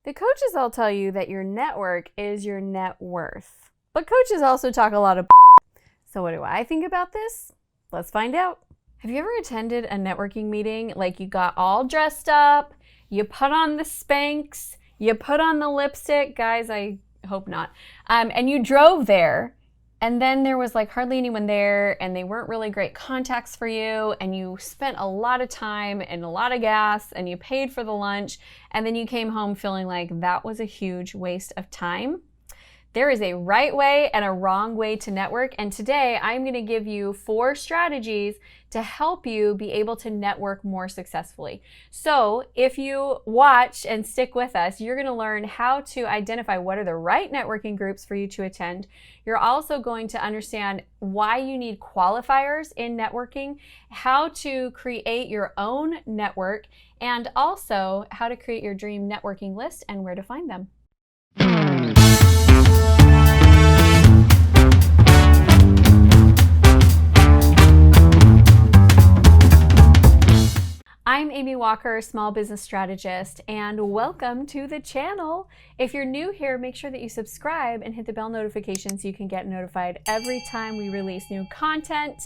The coaches all tell you that your network is your net worth. But coaches also talk a lot of So what do I think about this? Let's find out. Have you ever attended a networking meeting? Like you got all dressed up, you put on the Spanx, you put on the lipstick. Guys, I hope not. And you drove there. And then there was like hardly anyone there and they weren't really great contacts for you and you spent a lot of time and a lot of gas and you paid for the lunch and then you came home feeling like that was a huge waste of time. There is a right way and a wrong way to network, and today I'm going to give you 4 strategies to help you be able to network more successfully. So if you watch and stick with us, you're going to learn how to identify what are the right networking groups for you to attend. You're also going to understand why you need qualifiers in networking, how to create your own network, and also how to create your dream networking list and where to find them. I'm Amy Walker, small business strategist, and welcome to the channel. If you're new here, make sure that you subscribe and hit the bell notification so you can get notified every time we release new content,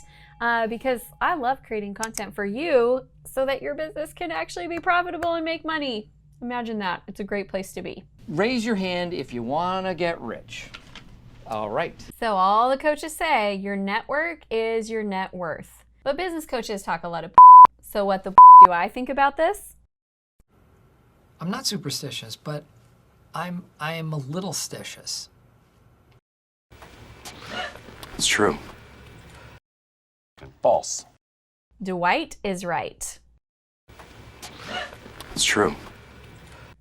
because I love creating content for you so that your business can actually be profitable and make money. Imagine that. It's a great place to be. Raise your hand if you want to get rich. All right. So all the coaches say your network is your net worth. But business coaches talk a lot of So what the do I think about this? I'm not superstitious, but I am a little stitious. It's true. False. Dwight is right. It's true.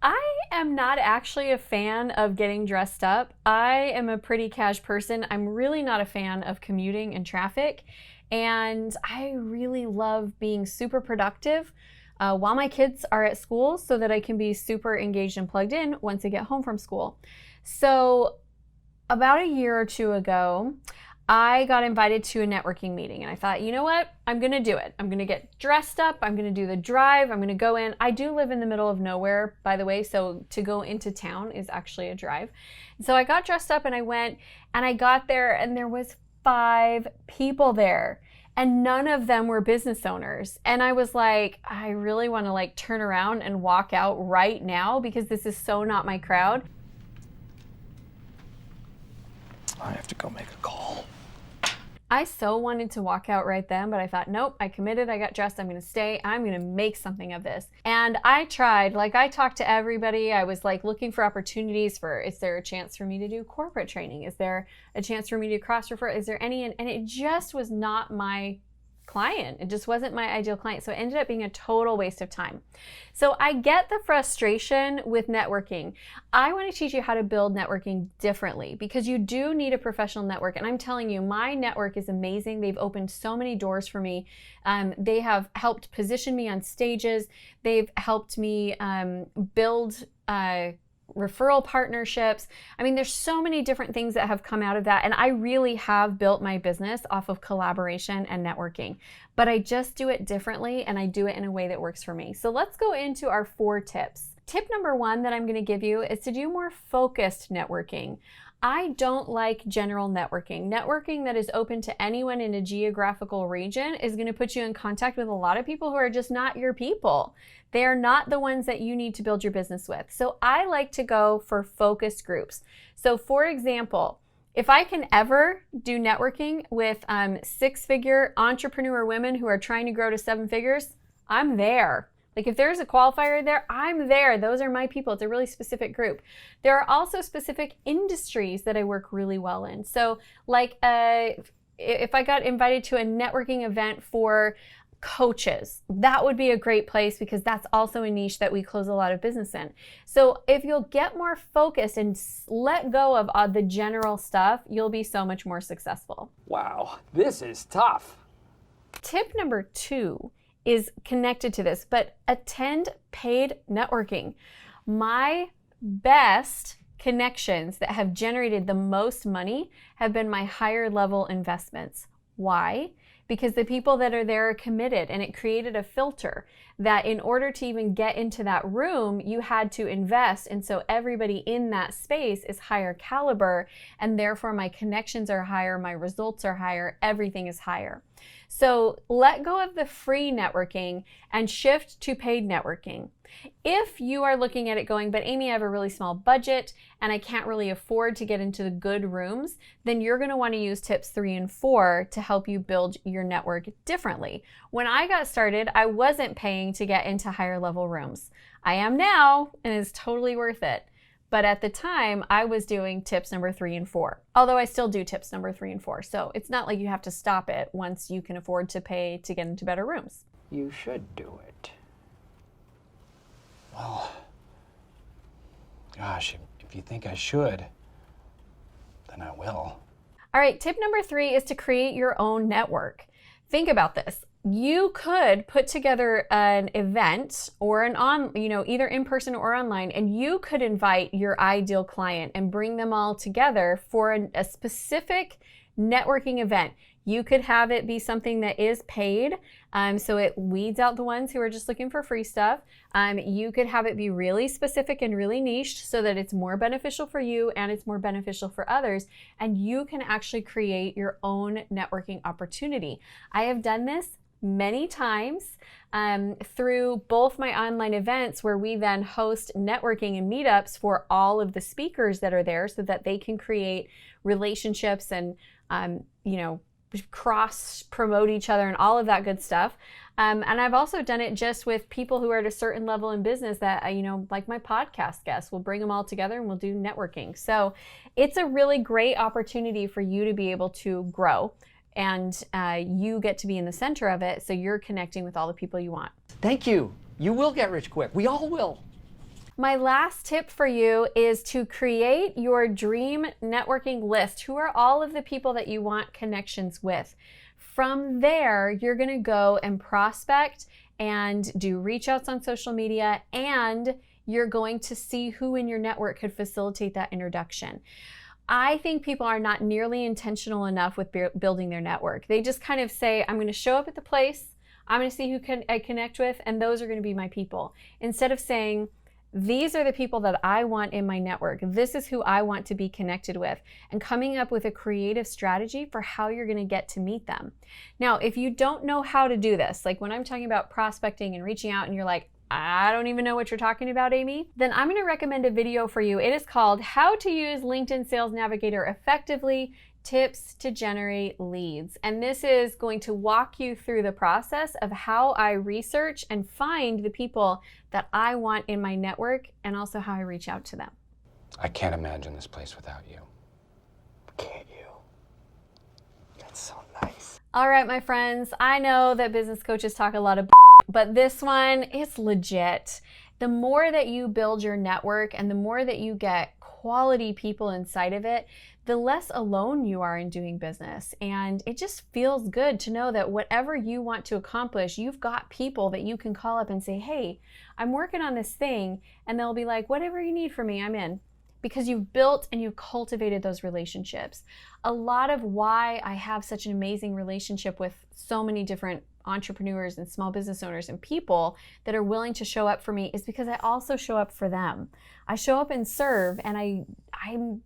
I am not actually a fan of getting dressed up. I am a pretty cash person. I'm really not a fan of commuting and traffic. And I really love being super productive while my kids are at school so that I can be super engaged and plugged in once I get home from school. So about a year or 2 ago, I got invited to a networking meeting and I thought, you know what? I'm going to do it. I'm going to get dressed up. I'm going to do the drive. I'm going to go in. I do live in the middle of nowhere, by the way, so to go into town is actually a drive. So I got dressed up and I went and I got there and there was 5 people there and none of them were business owners. And I was like, I really want to like turn around and walk out right now because this is so not my crowd. I have to go make a call. I so wanted to walk out right then, but I thought, nope, I committed, I got dressed, I'm gonna stay, I'm gonna make something of this. And I tried, like I talked to everybody, I was like looking for opportunities for, is there a chance for me to do corporate training? Is there a chance for me to cross-refer? Is there any, and it just was not my client. It just wasn't my ideal client. So it ended up being a total waste of time. So I get the frustration with networking. I want to teach you how to build networking differently because you do need a professional network. And I'm telling you, my network is amazing. They've opened so many doors for me. They have helped position me on stages. They've helped me build referral partnerships. I mean, there's so many different things that have come out of that. And I really have built my business off of collaboration and networking, but I just do it differently and I do it in a way that works for me. So let's go into our 4 tips. Tip number 1 that I'm going to give you is to do more focused networking. I don't like general networking. Networking that is open to anyone in a geographical region is going to put you in contact with a lot of people who are just not your people. They are not the ones that you need to build your business with. So I like to go for focused groups. So for example, if I can ever do networking with 6-figure entrepreneur women who are trying to grow to 7 figures, I'm there. Like if there's a qualifier there, I'm there. Those are my people. It's a really specific group. There are also specific industries that I work really well in. So like if I got invited to a networking event for coaches, that would be a great place because that's also a niche that we close a lot of business in. So if you'll get more focused and let go of the general stuff, you'll be so much more successful. Wow, this is tough. Tip number 2 is connected to this, but attend paid networking. My best connections that have generated the most money have been my higher level investments. Why? because the people that are there are committed, and it created a filter that in order to even get into that room, you had to invest. And so everybody in that space is higher caliber, and therefore my connections are higher, my results are higher, everything is higher. So let go of the free networking and shift to paid networking. If you are looking at it going, but Amy, I have a really small budget and I can't really afford to get into the good rooms, then you're going to want to use tips 3 and 4 to help you build your network differently. When I got started, I wasn't paying to get into higher level rooms. I am now, and it's totally worth it. But at the time, I was doing tips number 3 and 4, although I still do tips number 3 and 4. So it's not like you have to stop it once you can afford to pay to get into better rooms. You should do it. Well, gosh, if you think I should, then I will. All right, tip number 3 is to create your own network. Think about this. You could put together an event or either in person or online, and you could invite your ideal client and bring them all together for a specific networking event. You could have it be something that is paid, so it weeds out the ones who are just looking for free stuff. You could have it be really specific and really niched so that it's more beneficial for you and it's more beneficial for others, and you can actually create your own networking opportunity. I have done this many times through both my online events, where we then host networking and meetups for all of the speakers that are there so that they can create relationships and cross promote each other and all of that good stuff. And I've also done it just with people who are at a certain level in business that, like my podcast guests, we'll bring them all together and we'll do networking. So it's a really great opportunity for you to be able to grow, and you get to be in the center of it, so you're connecting with all the people you want. Thank you. You will get rich quick. We all will. My last tip for you is to create your dream networking list. Who are all of the people that you want connections with? From there, you're going to go and prospect and do reach outs on social media, and you're going to see who in your network could facilitate that introduction. I think people are not nearly intentional enough with building their network. They just kind of say, I'm going to show up at the place, I'm going to see who I connect with, and those are going to be my people. Instead of saying, these are the people that I want in my network, this is who I want to be connected with, and coming up with a creative strategy for how you're going to get to meet them. Now, if you don't know how to do this, like when I'm talking about prospecting and reaching out and you're like, I don't even know what you're talking about, Amy, then I'm going to recommend a video for you. It is called How to Use LinkedIn Sales Navigator Effectively, Tips to Generate Leads. And this is going to walk you through the process of how I research and find the people that I want in my network, and also how I reach out to them. I can't imagine this place without you. Can't you? That's so nice. All right, my friends, I know that business coaches talk a lot of but this one is legit. The more that you build your network and the more that you get quality people inside of it, the less alone you are in doing business. And it just feels good to know that whatever you want to accomplish, you've got people that you can call up and say, hey, I'm working on this thing. And they'll be like, whatever you need from me, I'm in. Because you've built and you've cultivated those relationships. A lot of why I have such an amazing relationship with so many different entrepreneurs and small business owners and people that are willing to show up for me is because I also show up for them. I show up and serve, and I'm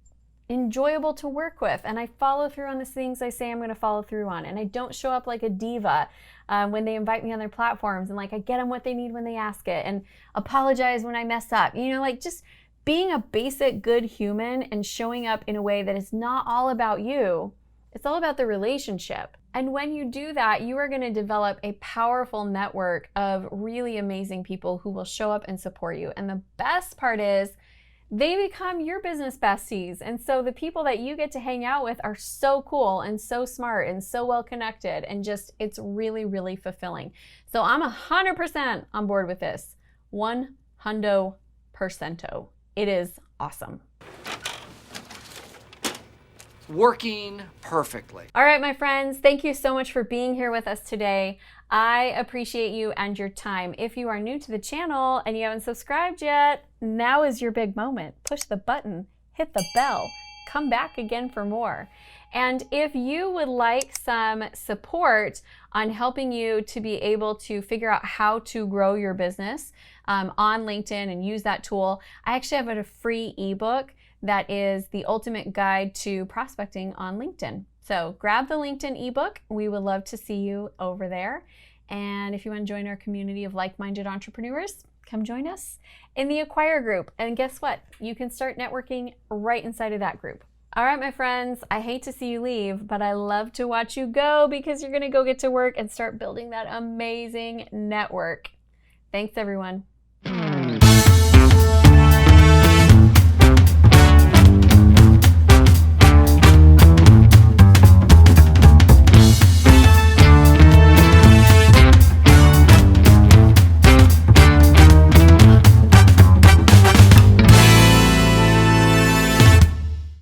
enjoyable to work with, and I follow through on the things I say I'm going to follow through on, and I don't show up like a diva when they invite me on their platforms, and like I get them what they need when they ask it, and apologize when I mess up. Just being a basic good human and showing up in a way that is not all about you. It's all about the relationship. And when you do that, you are going to develop a powerful network of really amazing people who will show up and support you. And the best part is they become your business besties. And so the people that you get to hang out with are so cool and so smart and so well connected, and just, it's really, really fulfilling. So I'm 100% on board with this. 100%. It is awesome. Working perfectly. All right, my friends, thank you so much for being here with us today. I appreciate you and your time. If you are new to the channel and you haven't subscribed yet, now is your big moment. Push the button, hit the bell, come back again for more. And if you would like some support on helping you to be able to figure out how to grow your business on LinkedIn and use that tool, I actually have a free ebook that is the ultimate guide to prospecting on LinkedIn. So grab the LinkedIn ebook. We would love to see you over there. And if you want to join our community of like-minded entrepreneurs, come join us in the Acquire group. And guess what? You can start networking right inside of that group. All right, my friends, I hate to see you leave, but I love to watch you go because you're going to go get to work and start building that amazing network. Thanks, everyone.